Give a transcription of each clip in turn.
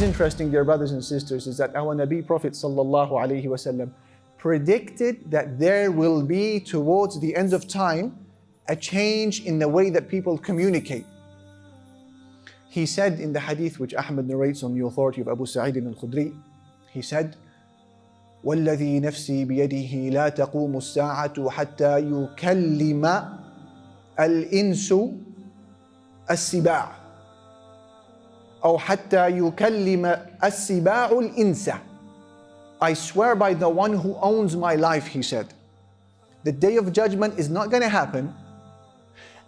interesting, dear brothers and sisters, is that our Nabi Prophet sallallahu alaihi wasallam predicted that there will be, towards the end of time, a change in the way that people communicate. He said in the hadith which Ahmad narrates on the authority of Abu Sa'id al-Khudri, he said, وَالَّذِي نَفْسِي بِيَدِهِ لَا تَقُومُ السَّاعَةُ حَتَّى يُكَلِّمَ الْإِنسُ السِّبَاعَ أو حتى يكلم السباع الإنس. I swear by the one who owns my life, he said, the day of judgment is not going to happen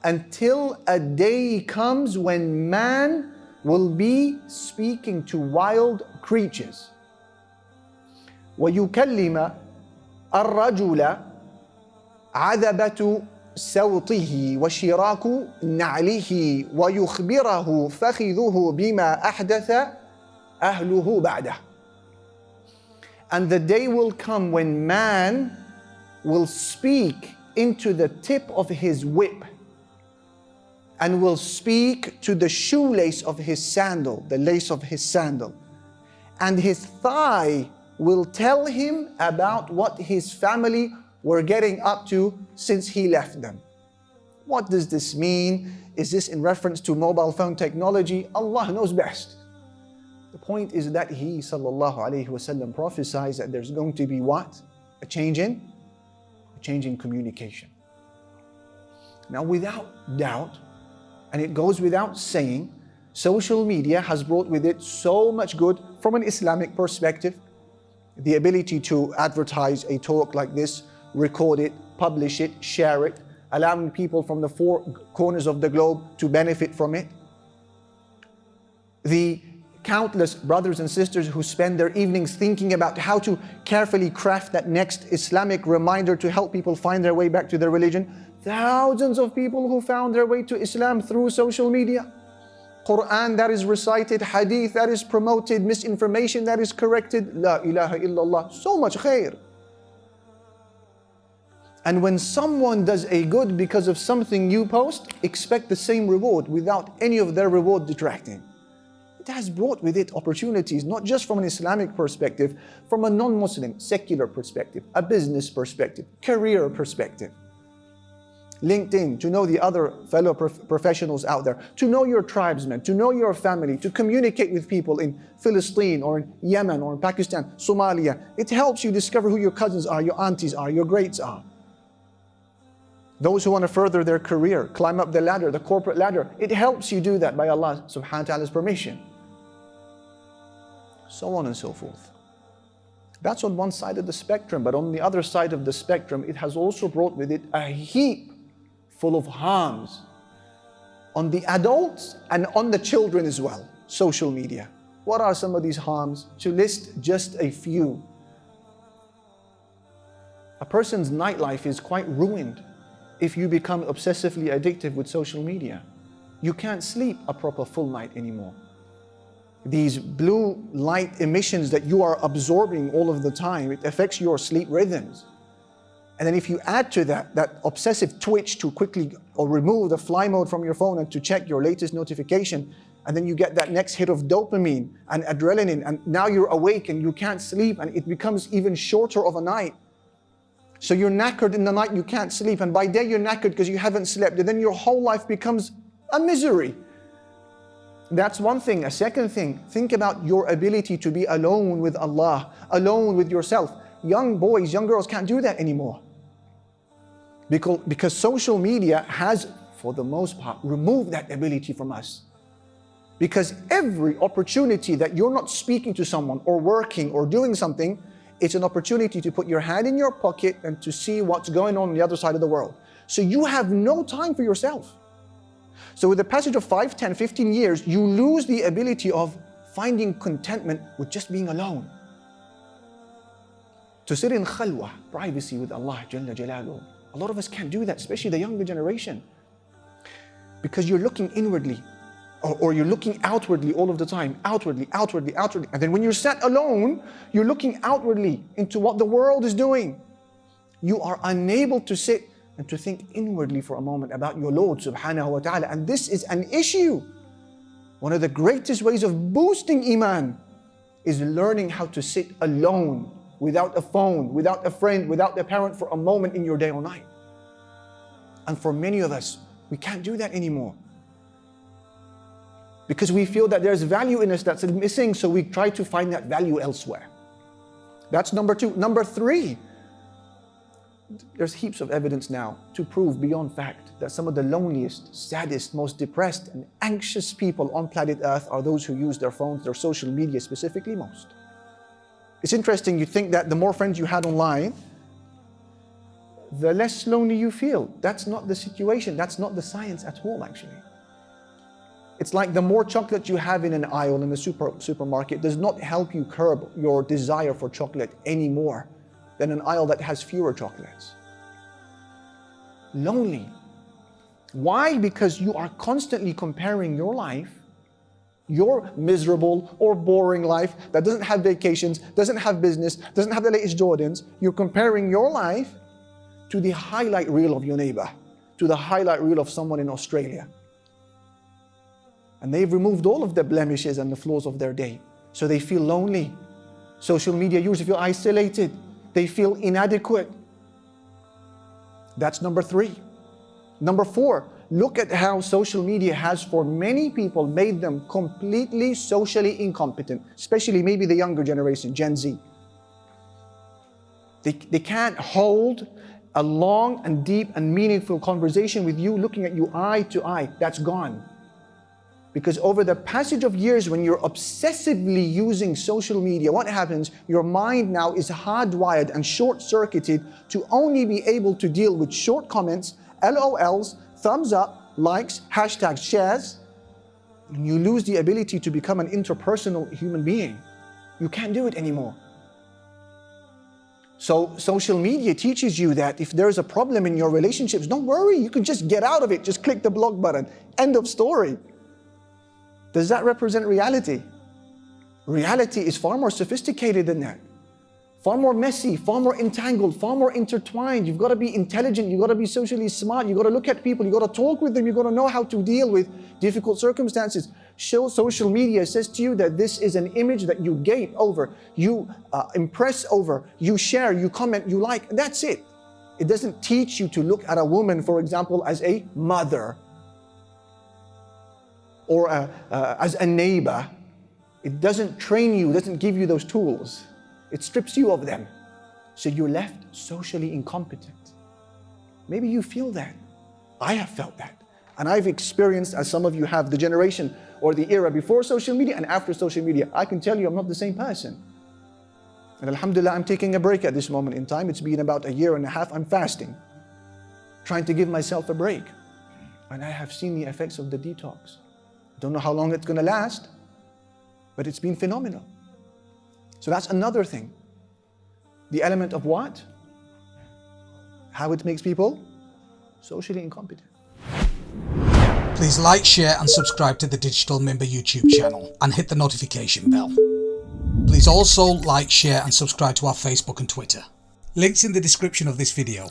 until a day comes when man will be speaking to wild creatures. ويكلم الرجل عذبة صوته وشراك نعله ويخبره فخذه بما أحدث أهله بعده. And the day will come when man will speak into the tip of his whip and will speak to the shoelace of his sandal, the lace of his sandal. And his thigh will tell him about what his family were getting up to since he left them. What does this mean? Is this in reference to mobile phone technology? Allah knows best. The point is that he sallallahu alaihi wasallam prophesies that there's going to be what? A change in communication. Now, without doubt, and it goes without saying, social media has brought with it so much good from an Islamic perspective. The ability to advertise a talk like this, record it, publish it, share it, allowing people from the four corners of the globe to benefit from it. The countless brothers and sisters who spend their evenings thinking about how to carefully craft that next Islamic reminder to help people find their way back to their religion. Thousands of people who found their way to Islam through social media. Qur'an that is recited, hadith that is promoted, misinformation that is corrected. La ilaha illallah. So much khair. And when someone does a good because of something you post, expect the same reward without any of their reward detracting. It has brought with it opportunities, not just from an Islamic perspective, from a non-Muslim, secular perspective, a business perspective, career perspective. LinkedIn, to know the other fellow professionals out there, to know your tribesmen, to know your family, to communicate with people in Palestine or in Yemen or in Pakistan, Somalia. It helps you discover who your cousins are, your aunties are, your greats are. Those who want to further their career, climb up the ladder, the corporate ladder, it helps you do that by Allah subhanahu wa ta'ala's permission. So on and so forth. That's on one side of the spectrum, but on the other side of the spectrum, it has also brought with it a heap full of harms on the adults and on the children as well. Social media. What are some of these harms? To list just a few. A person's nightlife is quite ruined if you become obsessively addictive with social media. You can't sleep a proper full night anymore. These blue light emissions that you are absorbing all of the time, it affects your sleep rhythms. And then if you add to that obsessive twitch to quickly or remove the fly mode from your phone and to check your latest notification, and then you get that next hit of dopamine and adrenaline, and now you're awake and you can't sleep, and it becomes even shorter of a night. So you're knackered in the night, you can't sleep, and by day you're knackered because you haven't slept, and then your whole life becomes a misery. That's one thing. A second thing, think about your ability to be alone with Allah, alone with yourself. Young boys, young girls can't do that anymore. Because social media has, for the most part, removed that ability from us. Because every opportunity that you're not speaking to someone or working or doing something, it's an opportunity to put your hand in your pocket and to see what's going on the other side of the world. So you have no time for yourself. So with the passage of 5, 10, 15 years, you lose the ability of finding contentment with just being alone. To sit in khalwa, privacy with Allah Jalla Jalaluhu. A lot of us can't do that, especially the younger generation. Because you're looking inwardly, or you're looking outwardly all of the time. Outwardly. And then when you're sat alone, you're looking outwardly into what the world is doing. You are unable to sit and to think inwardly for a moment about your Lord subhanahu wa ta'ala. And this is an issue. One of the greatest ways of boosting iman is learning how to sit alone, without a phone, without a friend, without a parent for a moment in your day or night. And for many of us, we can't do that anymore. Because we feel that there's value in us that's missing, so we try to find that value elsewhere. That's number two. Number three, there's heaps of evidence now to prove beyond fact that some of the loneliest, saddest, most depressed and anxious people on planet Earth are those who use their phones, their social media specifically most. It's interesting, you think that the more friends you had online, the less lonely you feel. That's not the situation. That's not the science at all, actually. It's like the more chocolate you have in an aisle in the supermarket does not help you curb your desire for chocolate any more than an aisle that has fewer chocolates. Lonely. Why? Because you are constantly comparing your life, your miserable or boring life that doesn't have vacations, doesn't have business, doesn't have the latest Jordans. You're comparing your life to the highlight reel of your neighbor, to the highlight reel of someone in Australia. And they've removed all of the blemishes and the flaws of their day. So they feel lonely. Social media users feel isolated. They feel inadequate. That's number three. Number four, look at how social media has for many people made them completely socially incompetent, especially maybe the younger generation, Gen Z. They can't hold a long and deep and meaningful conversation with you, looking at you eye to eye. That's gone. Because over the passage of years, when you're obsessively using social media, what happens? Your mind now is hardwired and short-circuited to only be able to deal with short comments, LOLs, thumbs up, likes, hashtags, shares. And you lose the ability to become an interpersonal human being. You can't do it anymore. So social media teaches you that if there's a problem in your relationships, don't worry, you can just get out of it. Just click the block button. End of story. Does that represent reality? Reality is far more sophisticated than that. Far more messy, far more entangled, far more intertwined. You've got to be intelligent, you've got to be socially smart, you've got to look at people, you've got to talk with them, you've got to know how to deal with difficult circumstances. Social media says to you that this is an image that you gape over, you impress over, you share, you comment, you like, that's it. It doesn't teach you to look at a woman, for example, as a mother, or as a neighbor. It doesn't train you, doesn't give you those tools. It strips you of them. So you're left socially incompetent. Maybe you feel that. I have felt that. And I've experienced, as some of you have, the generation or the era before social media and after social media. I can tell you I'm not the same person. And alhamdulillah, I'm taking a break at this moment in time. It's been about a year and a half. I'm fasting, trying to give myself a break. And I have seen the effects of the detox. Don't know how long it's going to last, but it's been phenomenal. So that's another thing. The element of what? How it makes people socially incompetent. Please like, share and subscribe to the Digital Member YouTube channel and hit the notification bell. Please also like, share and subscribe to our Facebook and Twitter. Links in the description of this video.